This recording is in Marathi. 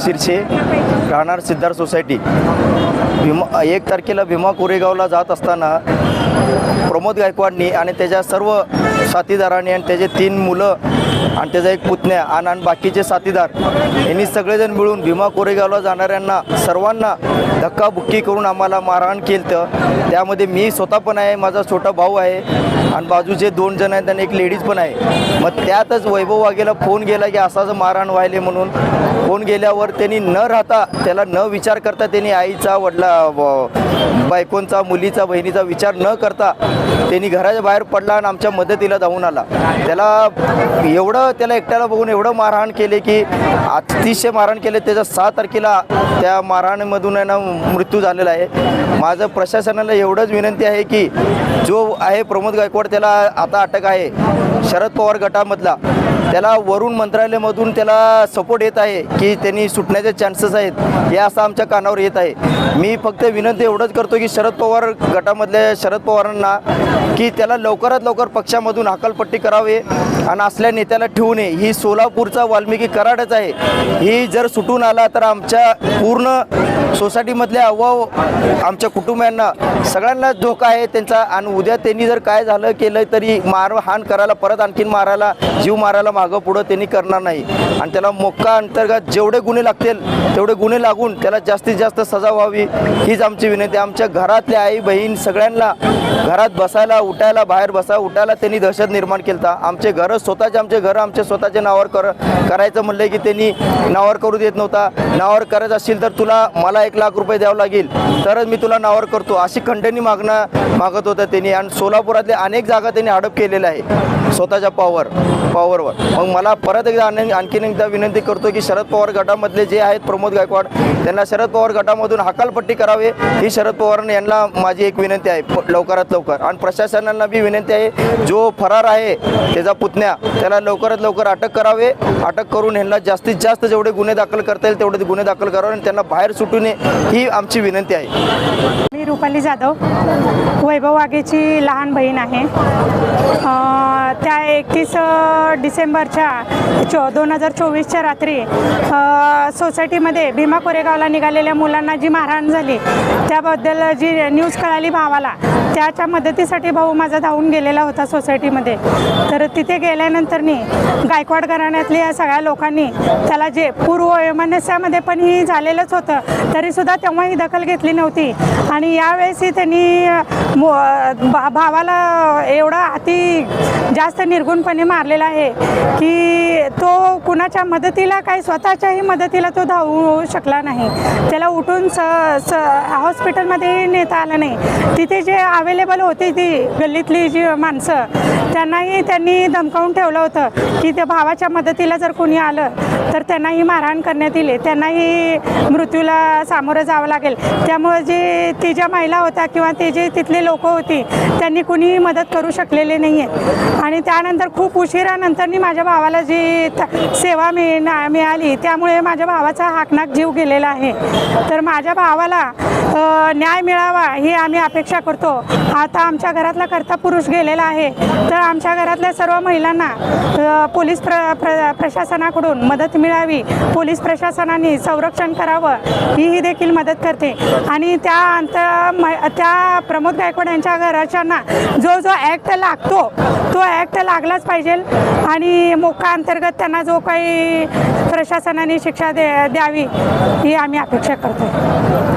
शिरसे राहणार सिद्धार्थ सोसायटी भीमा 1 तारखेला भीमा कोरेगावला जात असताना प्रमोद गायकवाडनी आणि त्याच्या सर्व साथीदारांनी आणि त्याचे 3 मुलं आणि त्याचा एक पुतण्या आणि बाकीचे साथीदार यांनी सगळेजण मिळून भीमा कोरेगावला जाणाऱ्यांना सर्वांना धक्काबुक्की करून आम्हाला मारहाण केलं. त्यामध्ये मी स्वतः पण आहे, माझा छोटा भाऊ आहे आणि बाजूचे 2 जण आहेत आणि एक लेडीज पण आहे. मग त्यातच वैभव वाघेला फोन गेला की असाच मारहाण व्हायले म्हणून. फोन गेल्यावर त्यांनी न राहता त्याला न विचार करता त्यांनी आईचा बायकोंचा मुलीचा बहिणीचा विचार न करता त्यांनी घराच्या बाहेर पडला आणि आमच्या मदतीला धावून आला. त्याला एकट्याला बघून एवढं मारहाण केले की अतिशय मारहाण केले. त्याच्या 6 तारखेला त्या मारहाणीमधून मृत्यू झालेला आहे. माझं प्रशासनाला एवढंच विनंती आहे की जो आहे प्रमोद गायकवाड त्याला आता अटक आहे शरद पवार गटामधला, त्याला वरून मंत्रालयामधून त्याला सपोर्ट येत आहे की त्यांनी सुटण्याचे चान्सेस आहेत हे असं आमच्या कानावर येत आहे. मी फक्त विनंती एवढंच करतो की शरद पवार गटामधल्या शरद पवारांना की त्याला लवकरात लवकर पक्षामधून हकालपट्टी करावे आणि असल्या नेत्याला ठेवू नये. ही सोलापूरचा वाल्मिकी कराडच आहे. ही जर सुटून आला तर आमच्या पूर्ण सोसायटीमधल्या आमच्या कुटुंबियांना सगळ्यांना धोका आहे त्यांचा. आणि उद्या त्यांनी जर काय झालं केलं तरी मारहाण करायला परत आणखीन मारायला जीव मारायला मागं पुढं त्यांनी करणार नाही. आणि त्याला मोक्का अंतर्गत जेवढे गुन्हे लागतील तेवढे गुन्हे लागून त्याला जास्तीत जास्त सजा व्हावी हीच आमची विनंती. आमच्या घरातल्या आई बहीण सगळ्यांना घरात बसायला उठायला बाहेर उठायला त्यांनी दहशत निर्माण केलता. आमचे घरं आमचे घरं आमच्या स्वतःच्या नावावर करायचं म्हणलं की त्यांनी नावावर करू देत नव्हता. नावावर करायचं असेल तर मला 1 लाख रुपये द्यावं लागेल तरच मी तुला नावावर करतो अशी खंडणी मागत होतं त्यांनी. आणि सोलापुरातल्या अनेक जागा त्यांनी हडप केलेल्या आहे स्वतःच्या पॉवरवर. मग मला परत एकदा आणखीन एकदा विनंती करतो की शरद पवार गटामधले जे आहेत प्रमोद गायकवाड त्यांना शरद पवार गटामधून हकालपट्टी करावे ही शरद पवार यांना माझी एक विनंती आहे लवकरात लवकर. आणि प्रशासनाला बी विनंती आहे जो फरार आहे त्याचा पुतण्या त्याला लवकरात लवकर अटक करावे. अटक करून यांना जास्तीत जास्त जेवढे गुन्हे दाखल करता येईल तेवढे गुन्हे दाखल करावे आणि त्यांना बाहेर सुटू नये ही आमची विनंती आहे. मी रुपाली जाधव वैभव वाघेची लहान बहीण आहे. त्या 31 डिसेंबरच्या 2024च्या रात्री सोसायटीमध्ये भीमा कोरेगावला निघालेल्या मुलांना जी मारहाण झाली त्याबद्दल जी न्यूज कळाली भावाला, त्याच्या मदतीसाठी भाऊ माझा धावून गेलेला होता सोसायटीमध्ये. तर तिथे गेल्यानंतरनी गायकवाड घराण्यातल्या या सगळ्या लोकांनी त्याला जे पूर्ववैमनस्यामध्ये पण ही झालेलंच होतं तरीसुद्धा तेव्हा ही दखल घेतली नव्हती. आणि यावेळेसही त्यांनी भावाला एवढा अति जास्त निर्गुणपणे मारलेला आहे की तो कुणाच्या मदतीला काही स्वतःच्याही मदतीला तो धावू शकला नाही. त्याला उठून हॉस्पिटलमध्ये नेता आलं नाही. तिथे जे अवेलेबल होती ती गल्लीतली जी माणसं त्यांनाही त्यांनी धमकावून ठेवलं होतं की त्या भावाच्या मदतीला जर कोणी आलं तर त्यांनाही मारहाण करण्यात येईल, त्यांनाही मृत्यूला सामोरं जावं लागेल. त्यामुळे जे ती ज्या महिला होत्या किंवा ते जे तिथले लोक होती त्यांनी कुणीही मदत करू शकलेले नाही आहे. आणि त्यानंतर खूप उशिरानंतरनी माझ्या भावाला जी सेवा मिळाली त्यामुळे माझ्या भावाचा हाकनाक जीव गेलेला आहे. तर माझ्या भावाला न्याय मिळावा ही आम्ही अपेक्षा करतो. आता आमच्या घरातला कर्ता पुरुष गेलेला आहे तर आमच्या घरातल्या सर्व महिलांना पोलीस प्रशासनाकडून मदत मिळावी, पोलीस प्रशासनाने संरक्षण करावं ही देखील मदत करते. आणि त्या प्रमोद गायकवाड यांच्या घराच्यांना जो जो ॲक्ट लागतो तो ॲक्ट लागलाच पाहिजे आणि मोका अंतर्गत त्यांना जो काही प्रशासनाने शिक्षा द्यावी ही आम्ही अपेक्षा करतो.